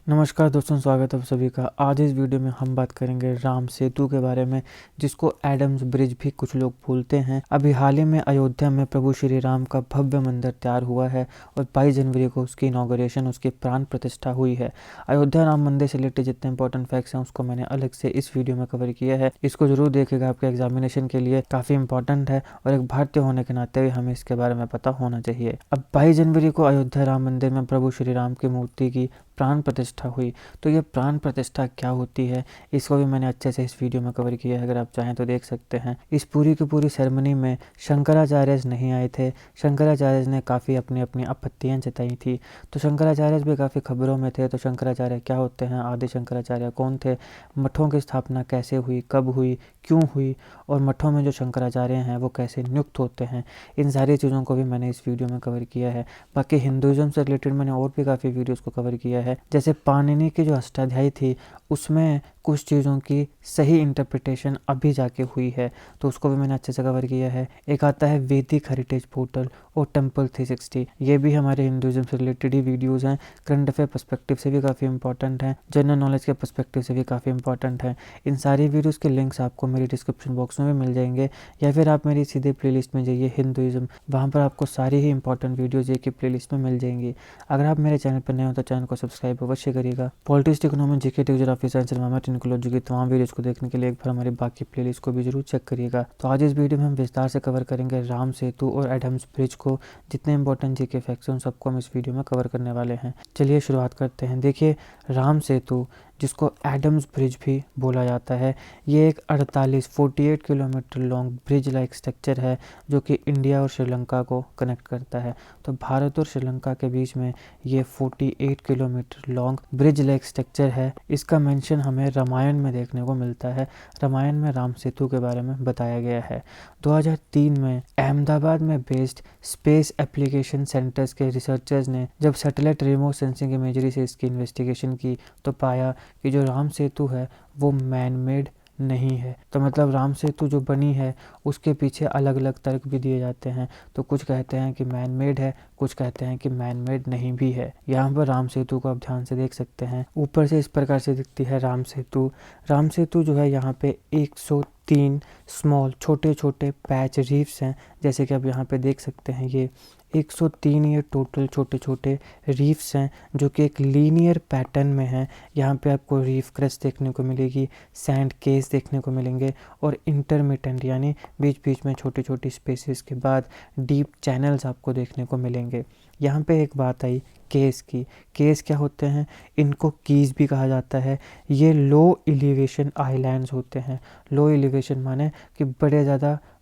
नमस्कार दोस्तों, स्वागत है आप सभी का। आज इस वीडियो में हम बात करेंगे राम सेतु के बारे में, जिसको एडम्स ब्रिज भी कुछ लोग बोलते हैं। अभी हाल ही में अयोध्या में प्रभु श्री राम का भव्य मंदिर तैयार हुआ है और 22 जनवरी को उसकी इनॉग्रेशन, उसकी प्राण प्रतिष्ठा हुई है। अयोध्या राम मंदिर से रिलेटेड जितने इंपॉर्टेंट फैक्ट्स हैं उसको मैंने अलग से इस वीडियो में कवर किया है। इसको जरूर देखेगा, आपके एग्जामिनेशन के लिए काफ़ी इंपॉर्टेंट है और एक भारतीय होने के नाते भी हमें इसके बारे में पता होना चाहिए। अब 22 जनवरी को अयोध्या राम मंदिर में प्रभु श्री राम की मूर्ति की प्राण प्रतिष्ठा हुई। तो ये प्राण प्रतिष्ठा क्या होती है, इसको भी मैंने अच्छे से इस वीडियो में कवर किया है, अगर आप चाहें तो देख सकते हैं। इस पूरी की पूरी सेरेमनी में शंकराचार्य नहीं आए थे। शंकराचार्य ने काफ़ी अपनी अपनी आपत्तियां जताई थी, तो शंकराचार्य भी काफ़ी खबरों में थे। तो शंकराचार्य क्या होते हैं, आदि शंकराचार्य कौन थे, मठों की स्थापना कैसे हुई, कब हुई, क्यों हुई, और मठों में जो शंकराचार्य हैं वो कैसे नियुक्त होते हैं, इन सारी चीज़ों को भी मैंने इस वीडियो में कवर किया है। बाकी हिंदुज़म से रिलेटेड मैंने और भी काफ़ी वीडियोज़ को कवर किया है। जैसे पाणिनि की जो अष्टाध्यायी थी उसमें कुछ चीज़ों की सही इंटरप्रिटेशन अभी जाके हुई है, तो उसको भी मैंने अच्छे से कवर किया है। एक आता है वैदिक हेरिटेज पोर्टल और टेम्पल 360, ये भी हमारे हिंदुज़म से रिलेटेड ही वीडियोज़ हैं। करंट अफेयर पर्सपेक्टिव से भी काफ़ी इंपॉर्टेंट हैं, जनरल नॉलेज के पर्सपेक्टिव से भी काफ़ी इंपॉर्टेंट हैं। इन सारी वीडियोज़ के लिंक्स आपको मेरी डिस्क्रिप्शन बॉक्स में भी मिल जाएंगे, या फिर आप मेरी सीधे प्लेलिस्ट में जाइए हिंदुज़म, वहाँ पर आपको सारी ही इंपॉर्टेंट वीडियोज़ एक ही प्लेलिस्ट में मिल जाएंगी। अगर आप मेरे चैनल पर नए हो तो चैनल को सब्सक्राइब अवश्य करिएगा। Politics, economy, GK, geography, science, environment, ecology की तमाम वीडियोज़ को देखने के लिए एक बार हमारी बाकी प्लेलिस्ट को भी जरूर चेक करिएगा। तो आज इस वीडियो में हम विस्तार से कवर करेंगे राम सेतु और एडम्स ब्रिज को। जितने इंपॉर्टेंट जीके फैक्ट्स हैं उन सबको हम इस वीडियो में कवर करने वाले हैं। चलिए शुरुआत करते हैं। देखिए, राम सेतु जिसको एडम्स ब्रिज भी बोला जाता है, ये एक 48 kilometre long bridge like structure है जो कि इंडिया और श्रीलंका को कनेक्ट करता है। तो भारत और श्रीलंका के बीच में ये 48 kilometre long bridge like structure है। इसका मेंशन हमें रामायण में देखने को मिलता है। रामायण में राम सेतु के बारे में बताया गया है। 2003 में अहमदाबाद में बेस्ड स्पेस एप्लीकेशन सेंटर्स के रिसर्चर्स ने जब सैटेलाइट रिमोट सेंसिंग इमेजरी से इसकी इन्वेस्टिगेशन की तो पाया कि जो राम सेतु है वो मैन मेड नहीं है। तो मतलब राम सेतु जो बनी है उसके पीछे अलग अलग तर्क भी दिए जाते हैं। तो कुछ कहते हैं कि मैन मेड है, कुछ कहते हैं कि मैन मेड नहीं भी है। यहाँ पर राम सेतु को आप ध्यान से देख सकते हैं। ऊपर से इस प्रकार से दिखती है राम सेतु। राम सेतु जो है यहाँ पे 103 स्मॉल छोटे छोटे पैच रीफ्स हैं, जैसे कि आप यहाँ पे देख सकते हैं। ये 103 ये टोटल छोटे छोटे रीफ्स हैं जो कि एक लीनियर पैटर्न में हैं। यहाँ पे आपको रीफ क्रस्ट देखने को मिलेगी, सैंड केस देखने को मिलेंगे और इंटरमिटेंट यानी बीच बीच में छोटी छोटी स्पेसेस के बाद डीप चैनल्स आपको देखने को मिलेंगे। यहाँ पे एक बात आई केस की। केस क्या होते हैं, इनको कीज भी कहा जाता है। ये लो एलिवेशन आइलैंड्स होते हैं। लो एलिवेशन माने कि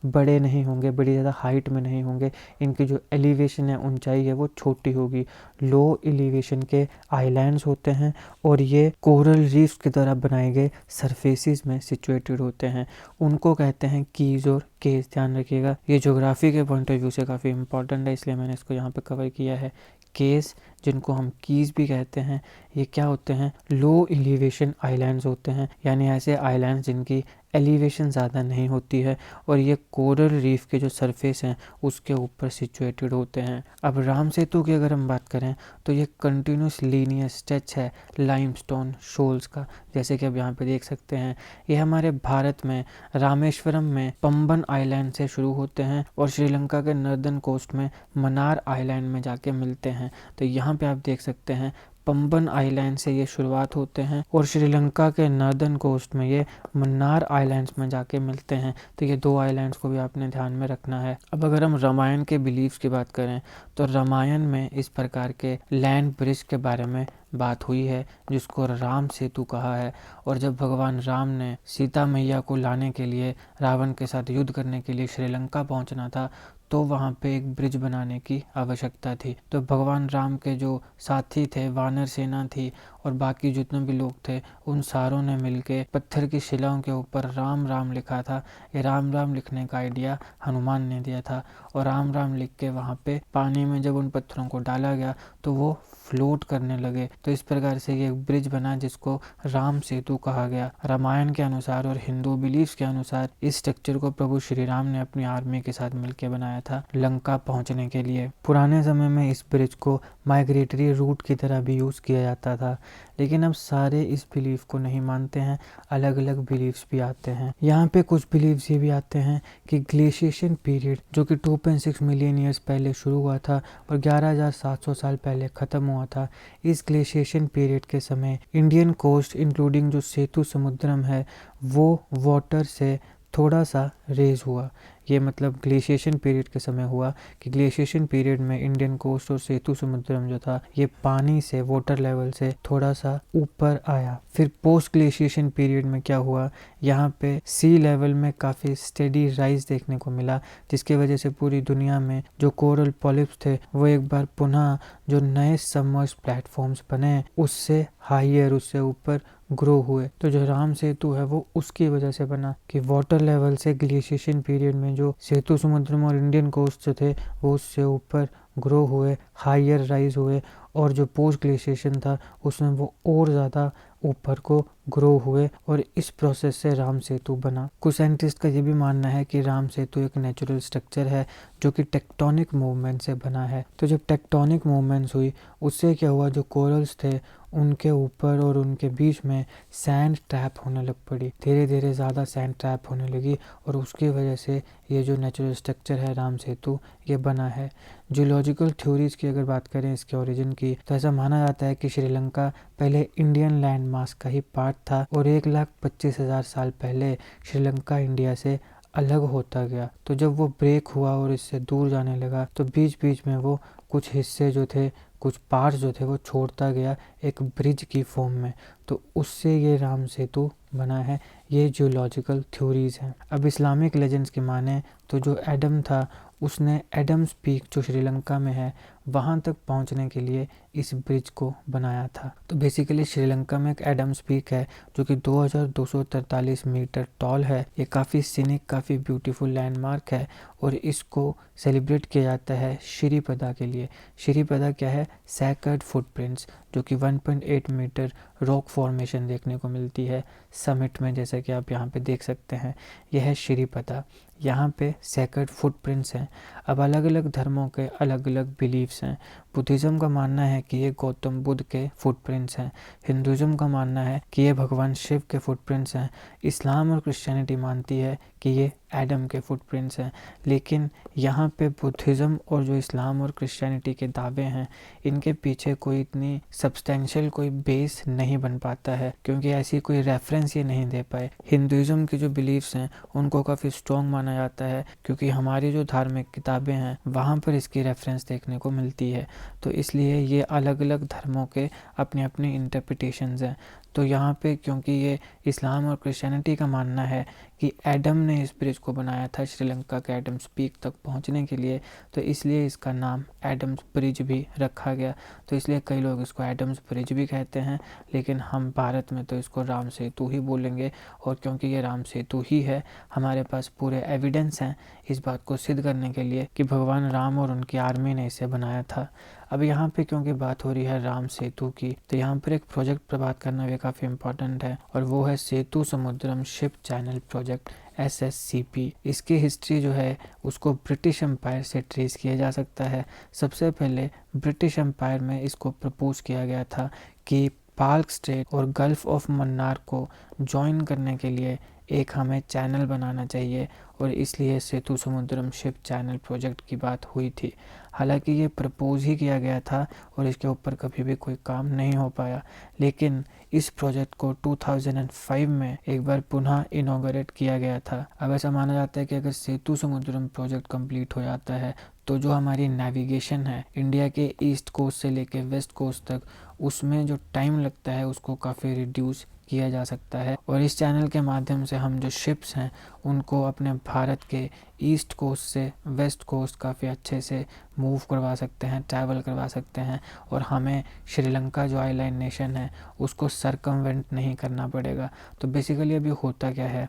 बड़े नहीं होंगे, बड़ी ज़्यादा हाइट में नहीं होंगे। इनकी जो एलिवेशन है, ऊंचाई है, वो छोटी होगी। लो एलिवेशन के आइलैंड्स होते हैं और ये कोरल रीफ्स की तरह बनाए गए सरफेसिस में सिचुएटेड होते हैं। उनको कहते हैं कीज और केस। ध्यान रखिएगा, ये ज्योग्राफी के पॉइंट ऑफ व्यू से काफ़ी इंपॉर्टेंट है, इसलिए मैंने इसको यहाँ पे कवर किया है। केस, जिनको हम कीज भी कहते हैं, ये क्या होते हैं, लो एलिवेशन आइलैंड्स होते हैं, यानी ऐसे आइलैंड्स जिनकी एलिवेशन ज़्यादा नहीं होती है और ये कोरल रीफ के जो सरफेस हैं उसके ऊपर सिचुएटेड होते हैं। अब राम सेतु की अगर हम बात करें तो ये कंटिन्यूस लीनियर स्ट्रेच है लाइमस्टोन शोल्स का, जैसे कि आप यहाँ पे देख सकते हैं। ये हमारे भारत में रामेश्वरम में पंबन आइलैंड से शुरू होते हैं और श्रीलंका के नॉर्दर्न कोस्ट में मन्नार आइलैंड में जाके मिलते हैं। तो यहाँ पे आप देख सकते हैं पंबन आइलैंड से ये शुरुआत होते हैं और श्रीलंका के नॉर्दर्न कोस्ट में ये मन्नार आइलैंड्स में जाके मिलते हैं। तो ये दो आइलैंड्स को भी आपने ध्यान में रखना है। अब अगर हम रामायण के बिलीव्स की बात करें तो रामायण में इस प्रकार के लैंड ब्रिज के बारे में बात हुई है जिसको राम सेतु कहा है। और जब भगवान राम ने सीता मैया को लाने के लिए रावण के साथ युद्ध करने के लिए श्रीलंका पहुंचना था तो वहाँ पे एक ब्रिज बनाने की आवश्यकता थी। तो भगवान राम के जो साथी थे, वानर सेना थी और बाकी जितने भी लोग थे, उन सारों ने मिलके पत्थर की शिलाओं के ऊपर राम राम लिखा था। ये राम राम लिखने का आइडिया हनुमान ने दिया था और राम राम लिख के वहाँ पे पानी में जब उन पत्थरों को डाला गया तो वो फ्लोट करने लगे। तो इस प्रकार से ये ब्रिज बना जिसको राम सेतु कहा गया। रामायण के अनुसार और हिंदू बिलीव्स के अनुसार इस स्ट्रक्चर को प्रभु श्री राम ने अपनी आर्मी के साथ मिलकर बनाया बनाया था लंका पहुंचने के लिए। पुराने समय में इस ब्रिज को माइग्रेटरी रूट की तरह भी यूज़ किया जाता था, लेकिन अब सारे इस बिलीफ को नहीं मानते हैं, अलग अलग बिलीव्स भी आते हैं। यहाँ पे कुछ बिलीव्स ये भी आते हैं कि ग्लेशिएशन पीरियड जो कि 2.6 मिलियन ईयर्स पहले शुरू हुआ था और 11,700 साल पहले ख़त्म हुआ था, इस ग्लेशिएशन पीरियड के समय इंडियन कोस्ट इंक्लूडिंग जो सेतु समुद्रम है वो वाटर से थोड़ा सा रेज हुआ। ये मतलब ग्लेशिएशन पीरियड के समय हुआ कि ग्लेशिएशन पीरियड में इंडियन कोस्ट और सेतु समुद्रम जो था ये पानी से वाटर लेवल से थोड़ा सा ऊपर आया। फिर पोस्ट ग्लेशिएशन पीरियड में क्या हुआ, यहाँ पे सी लेवल में काफ़ी स्टेडी राइज देखने को मिला, जिसकी वजह से पूरी दुनिया में जो कोरल पॉलिप्स थे वो एक बार पुनः जो नए सबमर्ज प्लेटफॉर्म्स बने उससे हाइयर, उससे ऊपर ग्रो हुए। तो जो राम सेतु है वो उसकी वजह से बना कि वाटर लेवल से ग्लेशिएशन पीरियड में जो सेतु समुद्रम और इंडियन कोस्ट जो थे वो उससे ऊपर ग्रो हुए, हाइयर राइज हुए, और जो पोस्ट ग्लेशिएशन था उसमें वो और ज़्यादा ऊपर को ग्रो हुए और इस प्रोसेस से राम सेतु बना। कुछ साइंटिस्ट का ये भी मानना है कि राम सेतु एक नेचुरल स्ट्रक्चर है जो कि टेक्टोनिक मूवमेंट से बना है। तो जब टेक्टोनिक मूवमेंट्स हुई उससे क्या हुआ, जो कोरल्स थे उनके ऊपर और उनके बीच में सैंड ट्रैप होने लग पड़ी, धीरे धीरे ज़्यादा सैंड ट्रैप होने लगी और उसकी वजह से ये जो नेचुरल स्ट्रक्चर है राम सेतु ये बना है। जियोलॉजिकल थ्योरीज की अगर बात करें इसके ओरिजिन की, तो ऐसा माना जाता है कि श्रीलंका पहले इंडियन लैंड मास का ही पार्ट था और 1,25,000 साल पहले श्रीलंका इंडिया से अलग होता गया। तो जब वो ब्रेक हुआ और इससे दूर जाने लगा तो बीच बीच में वो कुछ हिस्से जो थे, कुछ पार्ट्स जो थे वो छोड़ता गया एक ब्रिज की फॉर्म में, तो उससे ये राम सेतु बना है। ये जियोलॉजिकल थ्योरीज हैं। अब इस्लामिक लेजेंड्स की माने तो जो एडम था उसने एडम्स पीक जो श्रीलंका में है वहाँ तक पहुँचने के लिए इस ब्रिज को बनाया था। तो बेसिकली श्रीलंका में एक एडम्स पीक है जो कि 2243 मीटर टॉल है। ये काफ़ी सीनिक, काफ़ी ब्यूटीफुल लैंडमार्क है और इसको सेलिब्रेट किया जाता है श्रीपदा के लिए। श्रीपदा क्या है, सैक्रेड फुटप्रिंट्स, जो कि 1.8 मीटर रॉक फॉर्मेशन देखने को मिलती है समिट में, जैसा कि आप यहाँ पे देख सकते हैं। यह है श्रीपदा, यहाँ पे सैक्रेड फुटप्रिंट्स हैं। अब अलग अलग धर्मों के अलग अलग बिलीव्स हैं। बुद्धिज़्म का मानना है कि ये गौतम बुद्ध के फुटप्रिंट्स हैं। हिंदुज़्म का मानना है कि ये भगवान शिव के फुटप्रिंट्स हैं। इस्लाम और क्रिश्चियनिटी मानती है कि ये एडम के फुटप्रिंट्स हैं। लेकिन यहाँ पे बुद्धिज़्म और जो इस्लाम और क्रिश्चियनिटी के दावे हैं इनके पीछे कोई इतनी सब्सटेंशियल कोई बेस नहीं बन पाता है, क्योंकि ऐसी कोई रेफरेंस ये नहीं दे पाए। हिंदुज़्म की जो बिलीव्स हैं उनको काफ़ी स्ट्रॉन्ग माना जाता है, क्योंकि हमारी जो धार्मिक किताबें हैं वहाँ पर इसकी रेफरेंस देखने को मिलती है। तो इसलिए ये अलग अलग धर्मों के अपने अपने इंटरप्रिटेशंस हैं। तो यहाँ पे क्योंकि ये इस्लाम और क्रिश्चियनिटी का मानना है कि एडम ने इस ब्रिज को बनाया था श्रीलंका के एडम्स पीक तक पहुँचने के लिए, तो इसलिए इसका नाम एडम्स ब्रिज भी रखा गया। तो इसलिए कई लोग इसको एडम्स ब्रिज भी कहते हैं, लेकिन हम भारत में तो इसको राम सेतु ही बोलेंगे। और क्योंकि ये राम सेतु ही है, हमारे पास पूरे एविडेंस हैं इस बात को सिद्ध करने के लिए कि भगवान राम और उनकी आर्मी ने इसे बनाया था। अब यहाँ पे क्योंकि बात हो रही है राम सेतु की, तो यहाँ पर एक प्रोजेक्ट पर बात करना भी काफ़ी इम्पोर्टेंट है, और वो है सेतु समुद्रम शिप चैनल प्रोजेक्ट SSCP। इसकी हिस्ट्री जो है उसको ब्रिटिश एम्पायर से ट्रेस किया जा सकता है। सबसे पहले ब्रिटिश एम्पायर में इसको प्रपोज किया गया था कि पाल्क स्ट्रेट और गल्फ ऑफ मन्नार को ज्वाइन करने के लिए एक हमें चैनल बनाना चाहिए, और इसलिए सेतु समुद्रम शिप चैनल प्रोजेक्ट की बात हुई थी। हालांकि ये प्रपोज ही किया गया था और इसके ऊपर कभी भी कोई काम नहीं हो पाया, लेकिन इस प्रोजेक्ट को 2005 में एक बार पुनः इनॉग्रेट किया गया था। अब ऐसा माना जाता है कि अगर सेतु समुद्रम प्रोजेक्ट कंप्लीट हो जाता है तो जो हमारी नेविगेशन है इंडिया के ईस्ट कोस्ट से लेके वेस्ट कोस्ट तक, उसमें जो टाइम लगता है उसको काफ़ी रिड्यूस किया जा सकता है। और इस चैनल के माध्यम से हम जो शिप्स हैं उनको अपने भारत के ईस्ट कोस्ट से वेस्ट कोस्ट काफ़ी अच्छे से मूव करवा सकते हैं, ट्रैवल करवा सकते हैं, और हमें श्रीलंका जो आइलैंड नेशन है उसको सरकमवेंट नहीं करना पड़ेगा। तो बेसिकली अभी होता क्या है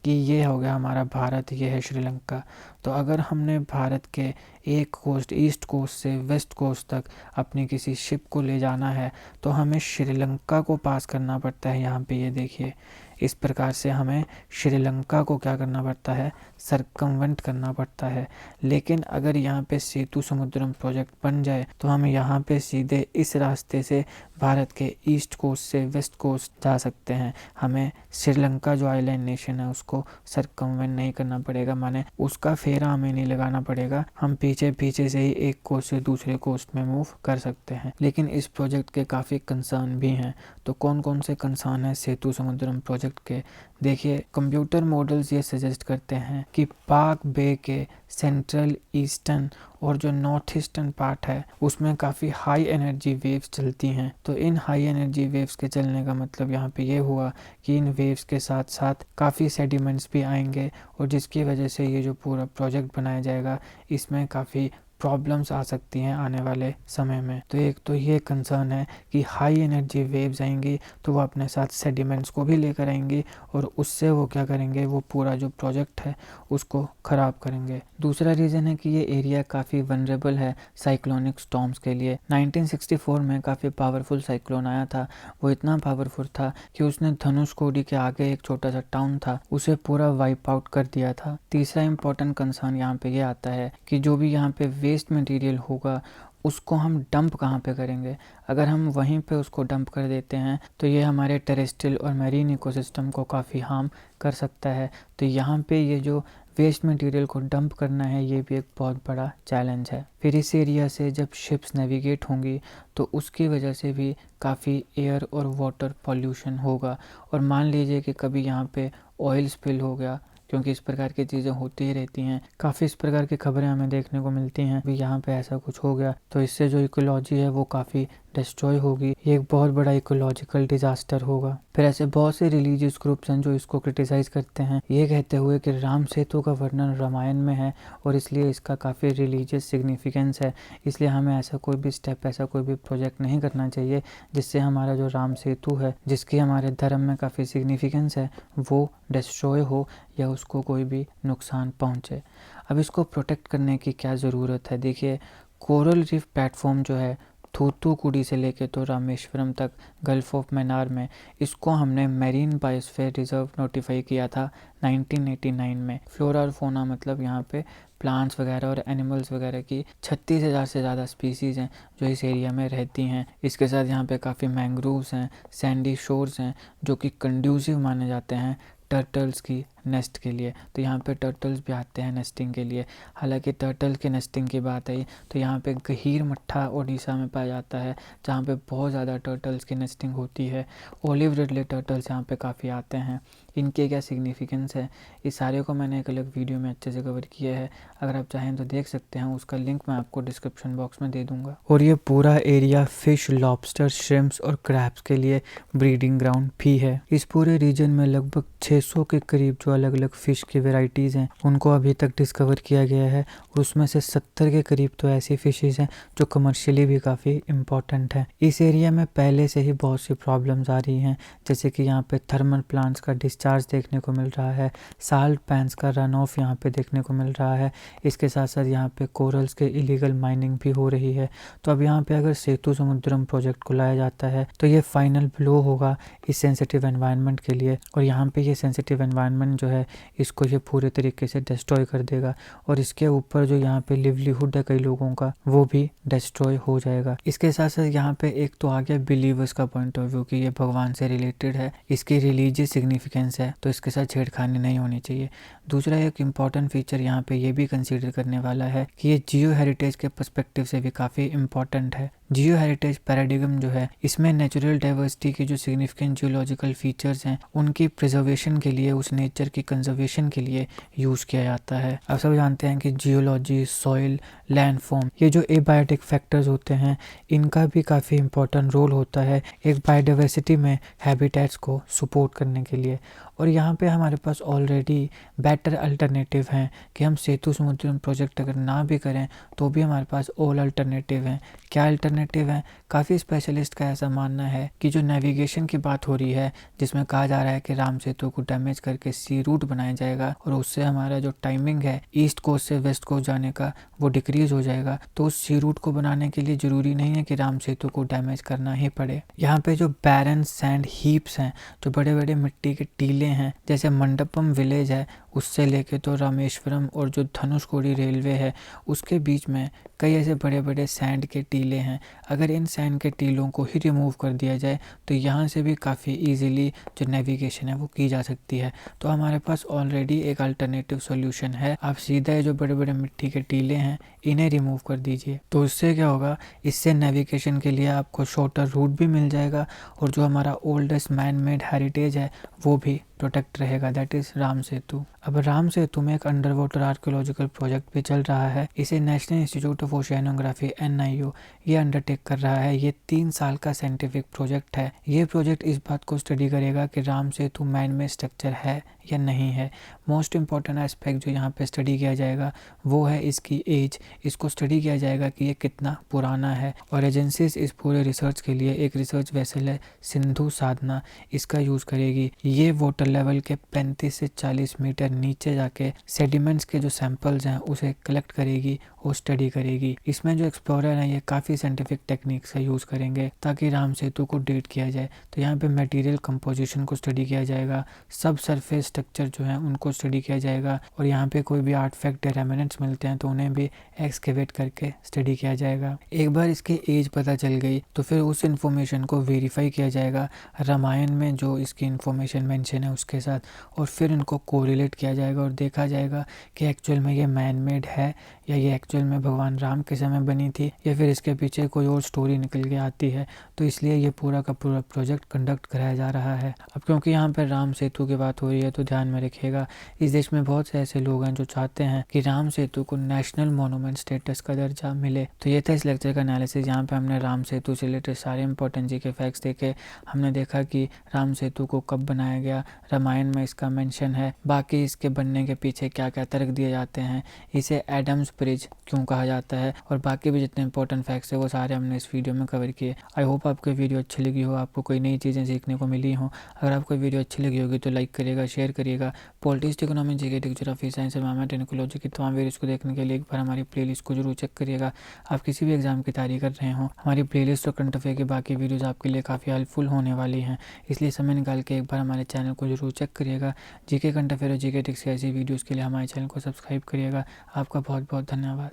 कि ये हो गया हमारा भारत, ये है श्रीलंका। तो अगर हमने भारत के एक कोस्ट ईस्ट कोस्ट से वेस्ट कोस्ट तक अपनी किसी शिप को ले जाना है तो हमें श्रीलंका को पास करना पड़ता है। यहाँ पे ये देखिए, इस प्रकार से हमें श्रीलंका को क्या करना पड़ता है, सरकमवेंट करना पड़ता है। लेकिन अगर यहाँ पे सेतु समुद्रम प्रोजेक्ट बन जाए तो हम यहाँ पे सीधे इस रास्ते से भारत के ईस्ट कोस्ट से वेस्ट कोस्ट जा सकते हैं। हमें श्रीलंका जो आइलैंड नेशन है उसको सरकमवेंट नहीं करना पड़ेगा, माने उसका फेरा हमें नहीं लगाना पड़ेगा। हम पीछे पीछे से ही एक कोस्ट से दूसरे कोस्ट में मूव कर सकते हैं। लेकिन इस प्रोजेक्ट के काफ़ी कंसर्न भी हैं। तो कौन कौन से कंसर्न है सेतु समुद्रम प्रोजेक्ट के? देखिए, कंप्यूटर मॉडल्स ये सजेस्ट करते हैं कि पाक बे के सेंट्रल ईस्टर्न और जो नॉर्थ ईस्टर्न पार्ट है उसमें काफ़ी हाई एनर्जी वेव्स चलती हैं। तो इन हाई एनर्जी वेव्स के चलने का मतलब यहाँ पे ये हुआ कि इन वेव्स के साथ साथ काफ़ी सेडिमेंट्स भी आएंगे और जिसकी वजह से ये जो पूरा प्रोजेक्ट बनाया जाएगा इसमें काफ़ी प्रॉब्लम्स आ सकती हैं आने वाले समय में। तो एक तो ये कंसर्न है कि हाई एनर्जी वेव्स आएंगी तो वो अपने साथ सेडिमेंट्स को भी लेकर आएंगी और उससे वो क्या करेंगे, वो पूरा जो प्रोजेक्ट है उसको ख़राब करेंगे। दूसरा रीज़न है कि ये एरिया काफ़ी वनरेबल है साइक्लोनिक स्टॉर्म्स के लिए। 1964 में काफ़ी पावरफुल साइक्लोन आया था। वो इतना पावरफुल था कि उसने धनुषकोडी के आगे एक छोटा सा टाउन था उसे पूरा वाइप आउट कर दिया था। तीसरा इंपॉर्टेंट कंसर्न यहाँ पे ये आता है कि जो भी यहाँ पे वेस्ट मटेरियल होगा उसको हम डंप कहाँ पे करेंगे। अगर हम वहीं पे उसको डंप कर देते हैं तो ये हमारे टेरेस्ट्रियल और मैरीन इकोसिस्टम को काफ़ी हार्म कर सकता है। तो यहाँ पे ये जो वेस्ट मटेरियल को डंप करना है ये भी एक बहुत बड़ा चैलेंज है। फिर इस एरिया से जब शिप्स नेविगेट होंगी तो उसकी वजह से भी काफ़ी एयर और वाटर पॉल्यूशन होगा। और मान लीजिए कि कभी यहाँ पे ऑयल स्पिल हो गया, क्योंकि इस प्रकार की चीज़ें होती ही रहती हैं, काफ़ी इस प्रकार की खबरें हमें देखने को मिलती हैं। भी यहाँ पे ऐसा कुछ हो गया तो इससे जो इकोलॉजी है वो काफ़ी डिस्ट्रॉय होगी। ये एक बहुत बड़ा इकोलॉजिकल डिजास्टर होगा। फिर ऐसे बहुत से रिलीजियस ग्रुप्स हैं जो इसको क्रिटिसाइज करते हैं, ये कहते हुए कि राम सेतु का वर्णन रामायण में है और इसलिए इसका काफ़ी रिलीजियस सिग्निफिकेंस है, इसलिए हमें ऐसा कोई भी स्टेप, ऐसा कोई भी प्रोजेक्ट नहीं करना चाहिए जिससे हमारा जो राम सेतु है, जिसकी हमारे धर्म में काफ़ी सिग्निफिकेंस है, वो डिस्ट्रॉय हो या उसको कोई भी नुकसान पहुँचे। अब इसको प्रोटेक्ट करने की क्या ज़रूरत है? देखिए, कोरल रीफ प्लेटफॉर्म जो है थूथुकुडी से लेके तो रामेश्वरम तक गल्फ ऑफ मैनार में, इसको हमने मैरीन बायोस्फीयर रिजर्व नोटिफाई किया था 1989 में। फ्लोरा और फोना मतलब यहाँ पे प्लांट्स वगैरह और एनिमल्स वगैरह की 36,000 से ज़्यादा स्पीसीज़ हैं जो इस एरिया में रहती हैं। इसके साथ यहाँ पे काफ़ी मैंग्रोव्स हैं, सैंडी शोर्स हैं जो कि कंड्यूसिव माने जाते हैं टर्टल्स की नेस्ट के लिए। तो यहाँ पे टर्टल्स भी आते हैं नेस्टिंग के लिए। हालांकि टर्टल के नेस्टिंग की बात आई तो यहाँ पे गहीर मट्ठा ओडिशा में पाया जाता है जहाँ पे बहुत ज़्यादा टर्टल्स की नेस्टिंग होती है। ओलिव रिडले टर्टल्स यहाँ पे काफ़ी आते हैं। इनके क्या सिग्निफिकेंस है, इस सारे को मैंने एक अलग वीडियो में अच्छे से कवर किया है, अगर आप चाहें तो देख सकते हैं, उसका लिंक मैं आपको डिस्क्रिप्शन बॉक्स में दे दूँगा। और ये पूरा एरिया फिश, लॉबस्टर, श्रिम्प्स और क्रैब्स के लिए ब्रीडिंग ग्राउंड भी है। इस पूरे रीजन में लगभग 600 के करीब जो अलग अलग फ़िश की वेराइटीज़ हैं उनको अभी तक डिस्कवर किया गया है और उसमें से 70 के करीब तो ऐसी फ़िशेज़ हैं जो कमर्शियली भी काफ़ी इम्पॉर्टेंट हैं। इस एरिया में पहले से ही बहुत सी प्रॉब्लम्स आ रही हैं, जैसे कि यहाँ पे थर्मल प्लांट्स का डिस्चार्ज देखने को मिल रहा है, साल्ट पैंस का रन ऑफ यहाँ पे देखने को मिल रहा है। इसके साथ साथ यहाँ पे कोरल्स के इलीगल माइनिंग भी हो रही है। तो अब यहाँ पे अगर सेतु समुद्रम प्रोजेक्ट को लाया जाता है तो ये फाइनल ब्लो होगा इस सेंसिटिव एनवायरनमेंट के लिए। और यहाँ पे ये सेंसिटिव एनवायरनमेंट जो है इसको ये पूरे तरीके से डिस्ट्रॉय कर देगा और इसके ऊपर जो यहाँ पे लिवलीहुड है कई लोगों का वो भी डिस्ट्रॉय हो जाएगा। इसके साथ साथ यहाँ पे एक तो आ गया बिलीवर्स का पॉइंट ऑफ व्यू कि ये भगवान से रिलेटेड है, इसकी रिलीजियस सिग्निफिकेंस है तो इसके साथ छेड़खानी नहीं होनी चाहिए। दूसरा एक इम्पॉर्टेंट फीचर यहाँ पे ये भी कंसीडर करने वाला है कि ये जियो हेरिटेज के पर्सपेक्टिव से भी काफ़ी इम्पॉर्टेंट है। जियो हेरिटेज पैराडिगम जो है इसमें नेचुरल डाइवर्सिटी की जो सिग्निफिकेंट जियोलॉजिकल फीचर्स हैं उनकी प्रिजर्वेशन के लिए, उस नेचर की कंजर्वेशन के लिए यूज़ किया जाता है। आप सब जानते हैं कि जियोलॉजी, सॉइल, लैंडफॉर्म, ये जो एबायोटिक फैक्टर्स होते हैं इनका भी काफ़ी इंपॉर्टेंट रोल होता है एक बायोडाइवर्सिटी में हैबिटेट्स को सपोर्ट करने के लिए। और यहाँ पे हमारे पास ऑलरेडी बेटर अल्टरनेटिव हैं कि हम सेतु समुद्रम प्रोजेक्ट अगर ना भी करें तो भी हमारे पास ऑल अल्टरनेटिव हैं। क्या अल्टरनेटिव अल्टरनेटिव हैं। काफ़ी स्पेशलिस्ट का ऐसा मानना है कि जो नेविगेशन की बात हो रही है, जिसमें कहा जा रहा है कि राम सेतु को डैमेज करके सी रूट बनाया जाएगा और उससे हमारा जो टाइमिंग है ईस्ट कोस्ट से वेस्ट कोस्ट जाने का वो डिक्रीज हो जाएगा। तो उस सी रूट को बनाने के लिए ज़रूरी नहीं है कि राम सेतु को डैमेज करना ही पड़े। यहाँ पे जो बैरन सैंड हीप्स हैं, जो बड़े बड़े मिट्टी के टीले हैं, जैसे मंडपम विलेज है, उससे लेके तो रामेश्वरम और जो धनुषकोडी रेलवे है उसके बीच में कई ऐसे बड़े बड़े सैंड के टीले हैं। अगर इन सैंड के टीलों को ही रिमूव कर दिया जाए तो यहाँ से भी काफ़ी इजीली जो नेविगेशन है वो की जा सकती है। तो हमारे पास ऑलरेडी एक अल्टरनेटिव सॉल्यूशन है। आप सीधा जो बड़े बड़े मिट्टी के टीले हैं इन्हें रिमूव कर दीजिए। तो इससे क्या होगा, इससे नेविगेशन के लिए आपको शॉर्टर रूट भी मिल जाएगा और जो हमारा ओल्डेस्ट मैन मेड हेरिटेज है वो भी प्रोटेक्ट रहेगा, दैट इज राम सेतु। अब राम सेतु में एक अंडर वाटर आर्कियोलॉजिकल प्रोजेक्ट भी चल रहा है। इसे नेशनल इंस्टीट्यूट ऑफ ओशियानोग्राफी NIO ये अंडरटेक कर रहा है। ये 3 साल का साइंटिफिक प्रोजेक्ट है। ये प्रोजेक्ट इस बात को स्टडी करेगा कि Ram Setu man made structure है या नहीं है। मोस्ट इंपॉर्टेंट एस्पेक्ट जो यहाँ पे स्टडी किया जाएगा वो है इसकी एज। इसको स्टडी किया जाएगा कि ये कितना पुराना है। और एजेंसीज इस पूरे रिसर्च के लिए एक रिसर्च वेसल है सिंधु साधना, इसका यूज़ करेगी। ये वाटर लेवल के 35 से 40 मीटर नीचे जाके सेडिमेंट्स के जो सैंपल्स हैं उसे कलेक्ट करेगी और स्टडी करेगी। इसमें जो एक्सप्लोरर हैं ये काफ़ी साइंटिफिक टेक्निक से यूज़ करेंगे ताकि राम सेतु को डेट किया जाए। तो यहाँ पे मटेरियल कंपोजिशन को स्टडी किया जाएगा, सब सरफेस स्ट्रक्चर जो है उनको स्टडी किया जाएगा और यहाँ पे कोई भी आर्टिफैक्ट या रेमिनेंट्स मिलते हैं तो उन्हें भी एक्सकेवेट करके स्टडी किया जाएगा। एक बार इसकी एज पता चल गई तो फिर उस इंफॉर्मेशन को वेरीफाई किया जाएगा रामायण में जो इसकी इंफॉर्मेशन मेंशन है उसके साथ, और फिर इनको कोरिलेट किया जाएगा और देखा जाएगा कि एक्चुअल में ये मैन मेड है या ये एक्चुअल में भगवान राम के समय बनी थी या फिर इसके पीछे कोई और स्टोरी निकल के आती है। तो इसलिए ये पूरा का पूरा प्रोजेक्ट कंडक्ट कराया जा रहा है। अब क्योंकि यहाँ पर राम सेतु की बात हो रही है तो ध्यान में रखिएगा, इस देश में बहुत से ऐसे लोग हैं जो चाहते हैं कि राम सेतु को नेशनल मोनूमेंट स्टेटस का दर्जा मिले। तो ये था इस लेक्चर का एनालिसिस। यहाँ पे हमने राम सेतु से रिलेटेड सारे इंपॉर्टेंट जी के फैक्ट्स देखे। हमने देखा कि राम सेतु को कब बनाया गया, रामायण में इसका मेंशन है, बाकी इसके बनने के पीछे क्या क्या तर्क दिए जाते हैं, इसे एडम्स ब्रिज क्यों कहा जाता है, और बाकी भी जितने इंपॉर्टेंट फैक्ट्स है वो सारे हमने इस वीडियो में कवर किए। आई होप आपको वीडियो अच्छी लगी हो, आपको कोई नई चीज़ें सीखने को मिली हो। अगर आपको वीडियो अच्छी लगी होगी तो लाइक करिएगा, शेयर करिएगा। Politics, economy, GK, geography, science, environment, ecology की तमाम वीडियोस को देखने के लिए एक बार हमारी प्लेलिस्ट को जरूर चेक करिएगा। आप किसी भी एग्जाम की तैयारी कर रहे हो, हमारी प्लेलिस्ट और करंट अफेयर की बाकी वीडियोस आपके लिए काफ़ी हेल्पफुल होने वाली हैं, इसलिए समय निकाल के एक बार हमारे चैनल को जरूर चेक करिएगा। जीके, करंट अफेयर और जीके ट्रिक्स की ऐसी वीडियोज़ के लिए हमारे चैनल को सब्सक्राइब करिएगा। आपका बहुत बहुत धन्यवाद।